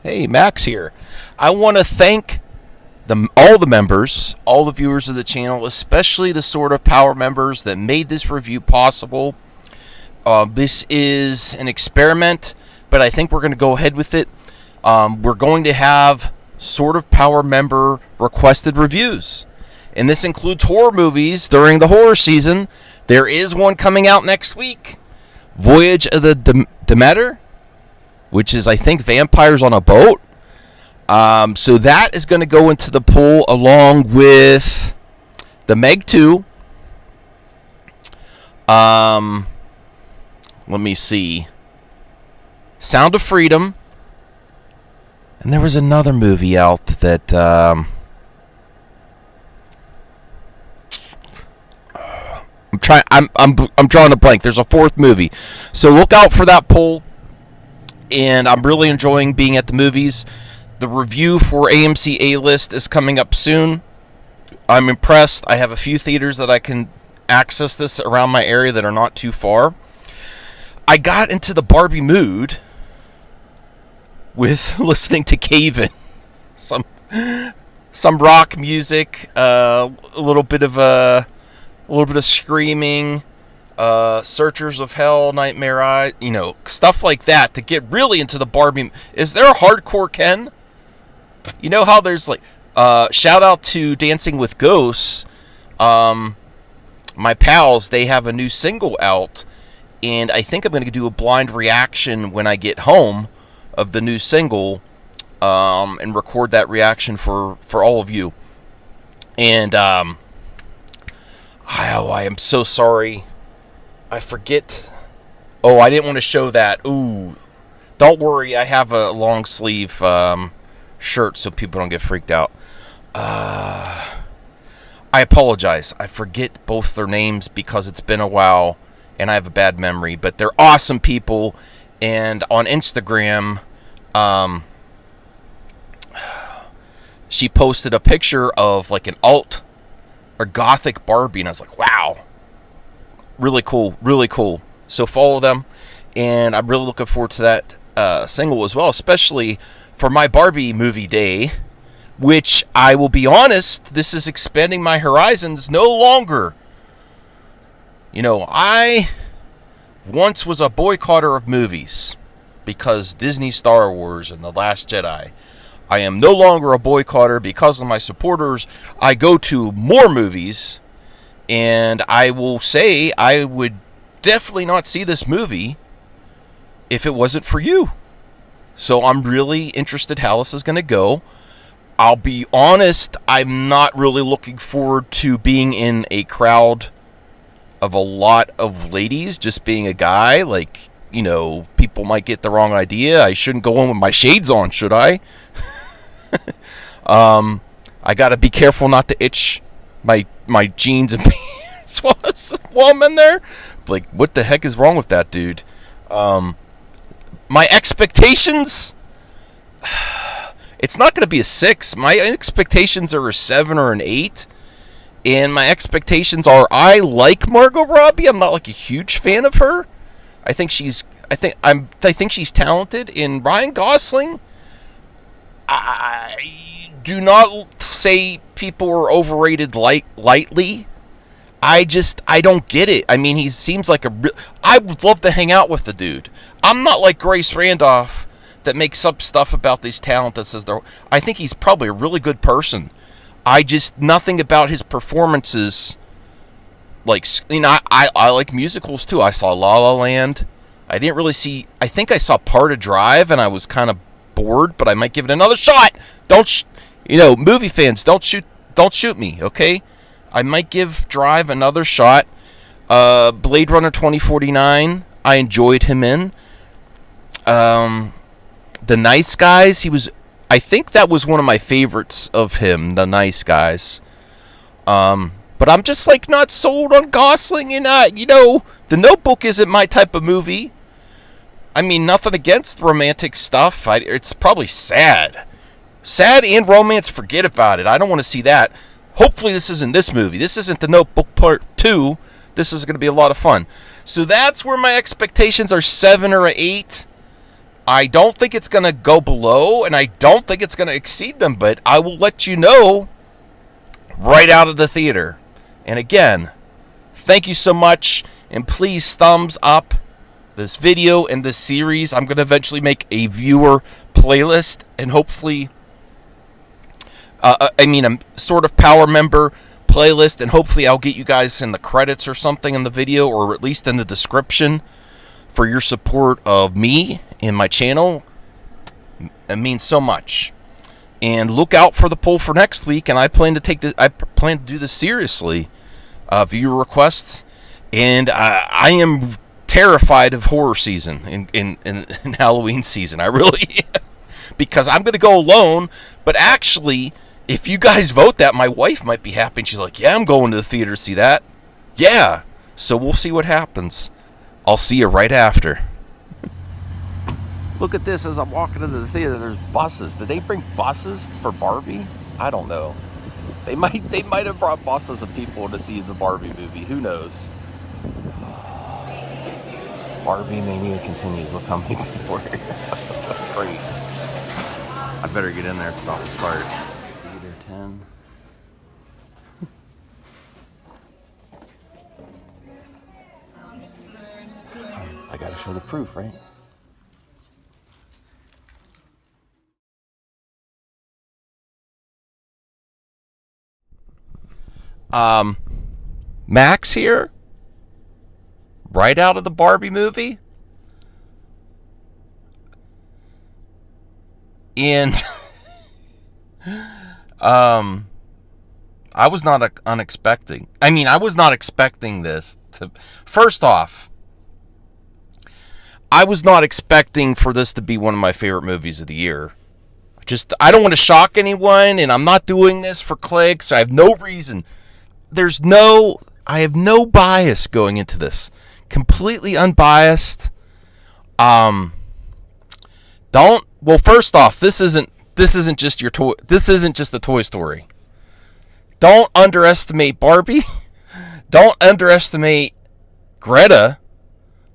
Hey, Max here. I want to thank all the members, all the viewers of the channel, especially the sort of power members that made this review possible. This is an experiment, but I think we're going to go ahead with it. We're going to have sort of power member requested reviews, and this includes horror movies during the horror season. There is one coming out next week, Voyage of the Demeter, which is, I think, vampires on a boat. So that is going to go into the pool along with the Meg 2. Let me see. Sound of Freedom. And there was another movie out that I'm drawing a blank. There's a fourth movie. So look out for that poll. And I'm really enjoying being at the movies. The review for AMC A-List is coming up soon. I'm impressed. I have a few theaters that I can access this around my area that are not too far. I got into the Barbie mood with listening to Cave In. Some rock music, a little bit of screaming. Searchers of Hell, Nightmare Eye, stuff like that to get really into the Barbie. Is there a hardcore Ken? You know how there's shout out to Dancing with Ghosts. My pals, they have a new single out, and I think I'm going to do a blind reaction when I get home of the new single, and record that reaction for all of you. And I am so sorry. I forget. Oh, I didn't want to show that. Ooh. Don't worry, I have a long sleeve shirt so people don't get freaked out. I apologize. I forget both their names because it's been a while and I have a bad memory. But they're awesome people. And on Instagram, she posted a picture of like an alt or gothic Barbie. And I was like, wow. Really cool, really cool. So follow them, and I'm really looking forward to that single as well, especially for my Barbie movie day, which I will be honest, this is expanding my horizons no longer. I once was a boycotter of movies because Disney Star Wars and The Last Jedi. I am no longer a boycotter because of my supporters. I go to more movies. And I will say I would definitely not see this movie if it wasn't for you. So I'm really interested how this is going to go. I'll be honest, I'm not really looking forward to being in a crowd of a lot of ladies, just being a guy. People might get the wrong idea. I shouldn't go in with my shades on, should I? I got to be careful not to itch my jeans and pants while I'm in there. Like, what the heck is wrong with that dude? My expectations, it's not going to be a 6. My expectations are a 7 or an 8. And my expectations are, I like Margot Robbie. I'm not like a huge fan of her. I think she's talented. In Ryan Gosling, I do not say people are overrated lightly. I don't get it. I mean, he seems like I would love to hang out with the dude. I'm not like Grace Randolph that makes up stuff about these talent that says I think he's probably a really good person. Nothing about his performances. I like musicals too. I saw La La Land. I think I saw Part of Drive and I was kind of bored, but I might give it another shot. Movie fans, don't shoot me, okay? I might give Drive another shot. Blade Runner 2049, I enjoyed him in. The Nice Guys, I think that was one of my favorites of him, The Nice Guys. But I'm just not sold on Gosling, and The Notebook isn't my type of movie. I mean, nothing against romantic stuff. It's probably sad. Sad and romance, forget about it. I don't want to see that. Hopefully this isn't this movie. This isn't The Notebook Part 2. This is going to be a lot of fun. So that's where my expectations are 7 or 8. I don't think it's going to go below, and I don't think it's going to exceed them, but I will let you know right out of the theater. And again, thank you so much, and please thumbs up this video and this series. I'm going to eventually make a viewer playlist, and hopefully, a sort of power member playlist, and hopefully I'll get you guys in the credits or something in the video, or at least in the description, for your support of me and my channel. It means so much. And look out for the poll for next week, and I plan to do this seriously. Viewer requests, and I am terrified of horror season in Halloween season. I really because I'm going to go alone, but actually, if you guys vote that, my wife might be happy, and she's like, yeah, I'm going to the theater to see that. Yeah, so we'll see what happens. I'll see you right after. Look at this as I'm walking into the theater. There's buses. Did they bring buses for Barbie? I don't know. They might have brought buses of people to see the Barbie movie. Who knows? Barbie mania continues. Look how many people are here. Great. I better get in there. It's about to start. Theater 10. I gotta show the proof, right? Max here, right out of the Barbie movie, and I was not unexpecting. I was not expecting this to. First off, I was not expecting for this to be one of my favorite movies of the year. I don't want to shock anyone, and I'm not doing this for clicks. I have no reason. I have no bias going into this. Completely unbiased. First off, this isn't just your toy. This isn't just a Toy Story. Don't underestimate Barbie. Don't underestimate Greta,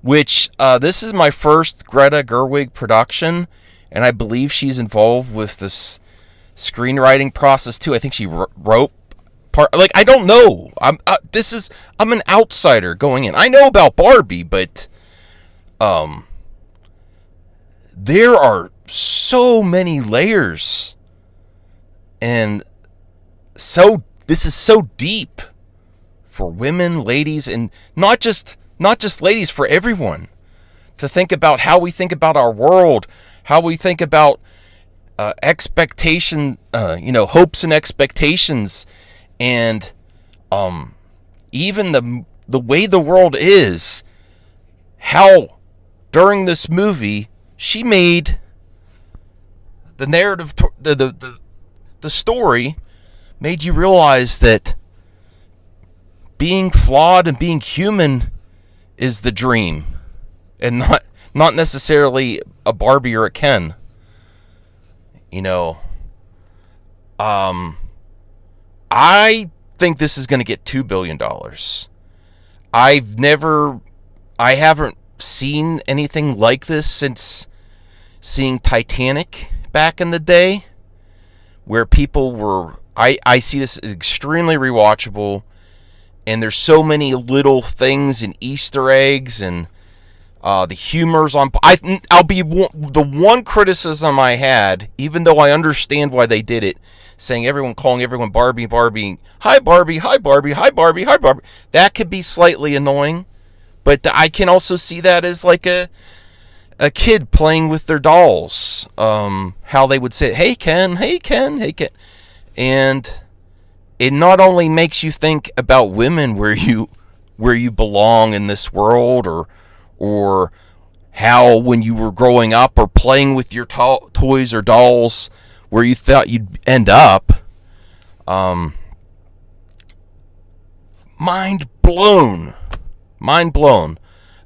which this is my first Greta Gerwig production, and I believe she's involved with this screenwriting process too. I think she wrote part. Like, I don't know. I'm an outsider going in. I know about Barbie, but there are so many layers, and this is so deep for women, ladies, and not just ladies, for everyone to think about how we think about our world, how we think about expectation, hopes and expectations, and even the way the world is. How during this movie she made the narrative, the story made you realize that being flawed and being human is the dream, and not necessarily a Barbie or a Ken. I think this is going to get $2 billion. I haven't seen anything like this since seeing Titanic back in the day, where people were. I see this as extremely rewatchable, and there's so many little things and Easter eggs, and the humor's on. The one criticism I had, even though I understand why they did it, calling everyone Barbie, hi Barbie, hi Barbie, hi Barbie, hi Barbie. That could be slightly annoying, but I can also see that as like a kid playing with their dolls. How they would say, hey Ken, hey Ken, hey Ken. And it not only makes you think about women, where you belong in this world, or how when you were growing up or playing with your toys or dolls, where you thought you'd end up. Mind blown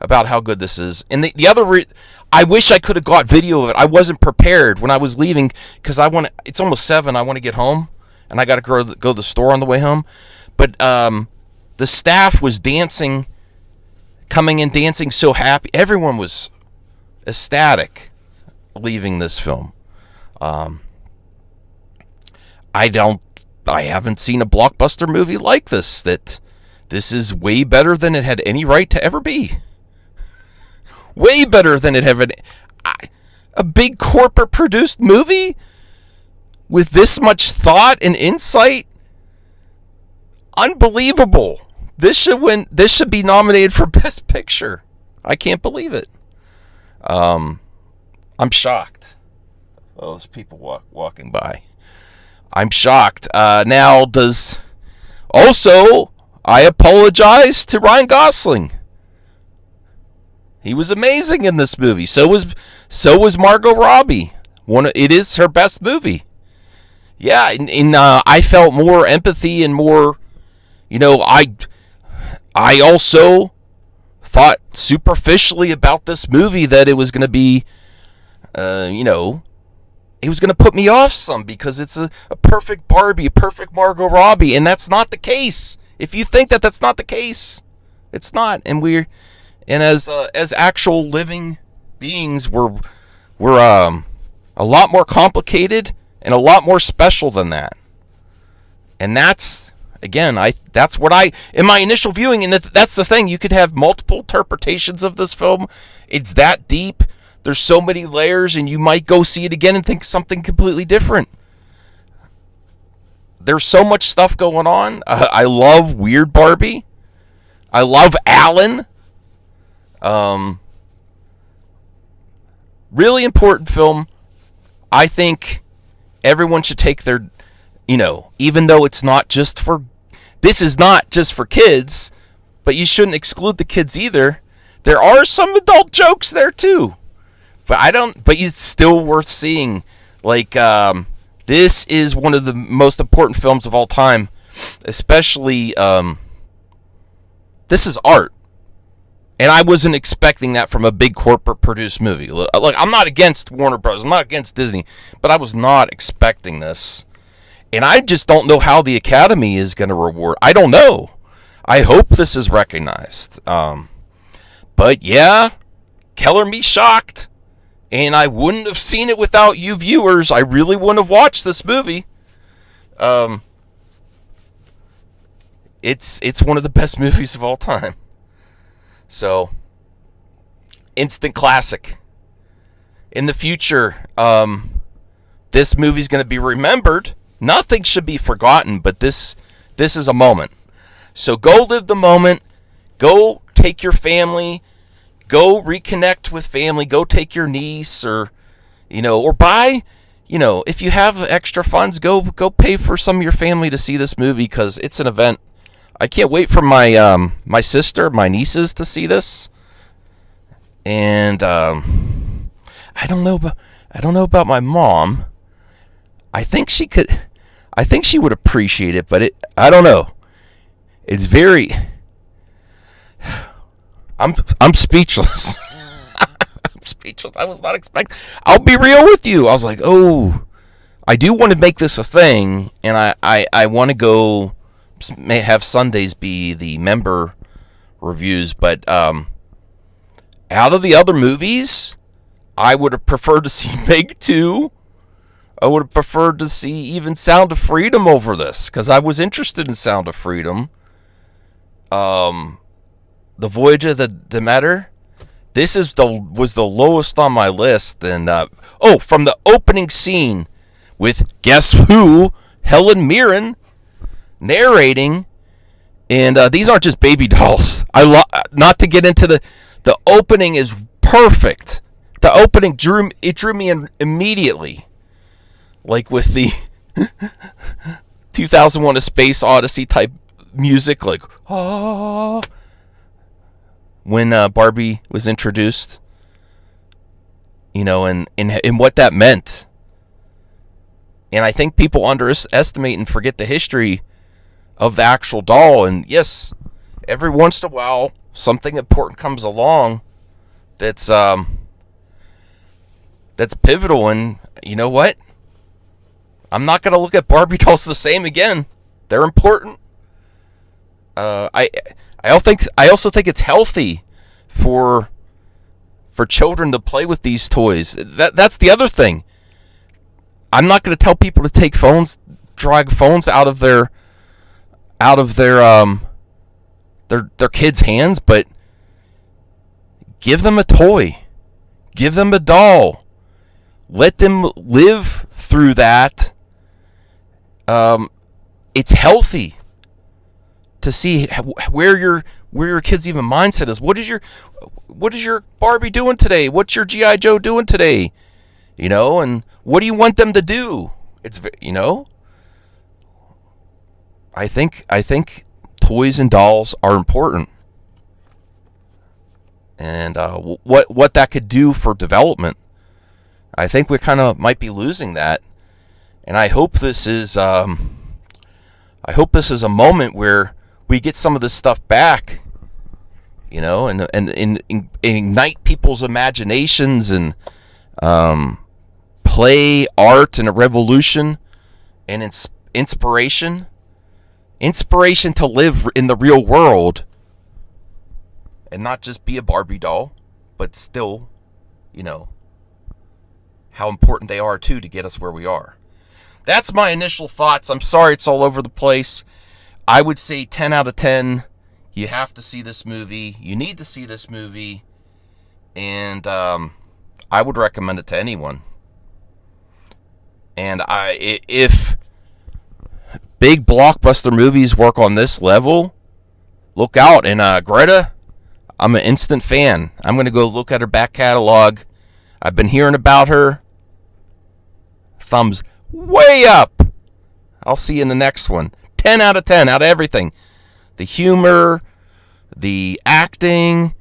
about how good this is. And the other I wish I could have got video of it. I wasn't prepared when I was leaving, because it's almost 7. I want to get home, and I got to go to the store on the way home. But the staff was dancing, coming in dancing, so happy. Everyone was ecstatic. leaving this film. I haven't seen a blockbuster movie like this. This is way better than it had any right to ever be. Way better than it had. A big corporate produced movie with this much thought and insight. Unbelievable. This should win. This should be nominated for Best Picture. I can't believe it. I'm shocked. Oh, there's people walking by. I'm shocked. Now, I apologize to Ryan Gosling. He was amazing in this movie. So was Margot Robbie. It is her best movie. Yeah, and I felt more empathy and more, I also thought superficially about this movie that it was going to be, it was going to put me off some because it's a perfect Barbie, a perfect Margot Robbie, and that's not the case. If you think that that's not the case, it's not. And as actual living beings, we're a lot more complicated and a lot more special than that. And that's, again, that's what in my initial viewing, and that's the thing, you could have multiple interpretations of this film. It's that deep. There's so many layers, and you might go see it again and think something completely different. There's so much stuff going on. I love Weird Barbie. I love Alan. Really important film. I think everyone should take their, even though this is not just for kids, but you shouldn't exclude the kids either. There are some adult jokes there too. But it's still worth seeing. This is one of the most important films of all time, especially, this is art. And I wasn't expecting that from a big corporate produced movie. Look, I'm not against Warner Bros. I'm not against Disney, but I was not expecting this. And I just don't know how the Academy is going to reward. I don't know. I hope this is recognized. But yeah, Keller me shocked. And I wouldn't have seen it without you viewers. I really wouldn't have watched this movie. It's one of the best movies of all time. So, instant classic. In the future, this movie's going to be remembered. Nothing should be forgotten, but this is a moment. So go live the moment. Go take your family. Go reconnect with family. Go take your niece or buy, if you have extra funds, go pay for some of your family to see this movie because it's an event. I can't wait for my my nieces to see this. And I don't know about my mom. I think she would appreciate it, but I don't know. It's very I'm speechless. I'm speechless. I was not expecting. I'll be real with you. I was like, oh, I do want to make this a thing, and I want to go have Sundays be the member reviews, but out of the other movies, I would have preferred to see Meg 2. I would have preferred to see even Sound of Freedom over this, because I was interested in Sound of Freedom. The Voyage of the Demeter. This was the lowest on my list, and from the opening scene with guess who? Helen Mirren narrating, and these aren't just baby dolls. Not to get into the opening is perfect. The opening drew me in immediately, like with the 2001: A Space Odyssey type music, like when Barbie was introduced, and what that meant. And I think people underestimate and forget the history of the actual doll. And yes, every once in a while, something important comes along that's pivotal. And you know what? I'm not going to look at Barbie dolls the same again. They're important. I also think it's healthy for for children to play with these toys. That's the other thing. I'm not going to tell people to take drag phones out of their kids' hands, but give them a toy. Give them a doll. Let them live through that. It's healthy to see where your kid's even mindset is. What is your Barbie doing today? What's your G.I. Joe doing today? And what do you want them to do? I think toys and dolls are important, and what that could do for development. I think we kind of might be losing that, and I hope this is a moment where we get some of this stuff back, and ignite people's imaginations and play, art, and a revolution, and inspiration to live in the real world and not just be a Barbie doll, but still, how important they are too to get us where we are. That's my initial thoughts. I'm sorry it's all over the place. I would say 10 out of 10. You have to see this movie. You need to see this movie. And I would recommend it to anyone. And if big blockbuster movies work on this level, look out. And Greta, I'm an instant fan. I'm going to go look at her back catalog. I've been hearing about her. Thumbs way up. I'll see you in the next one. 10 out of 10 out of everything. The humor, the acting,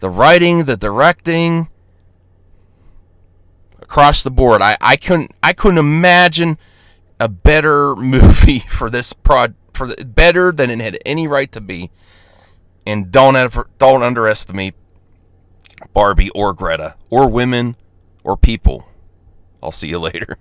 the writing, the directing, across the board. I couldn't imagine a better movie for this better than it had any right to be. And don't underestimate Barbie or Greta or women or people. I'll see you later.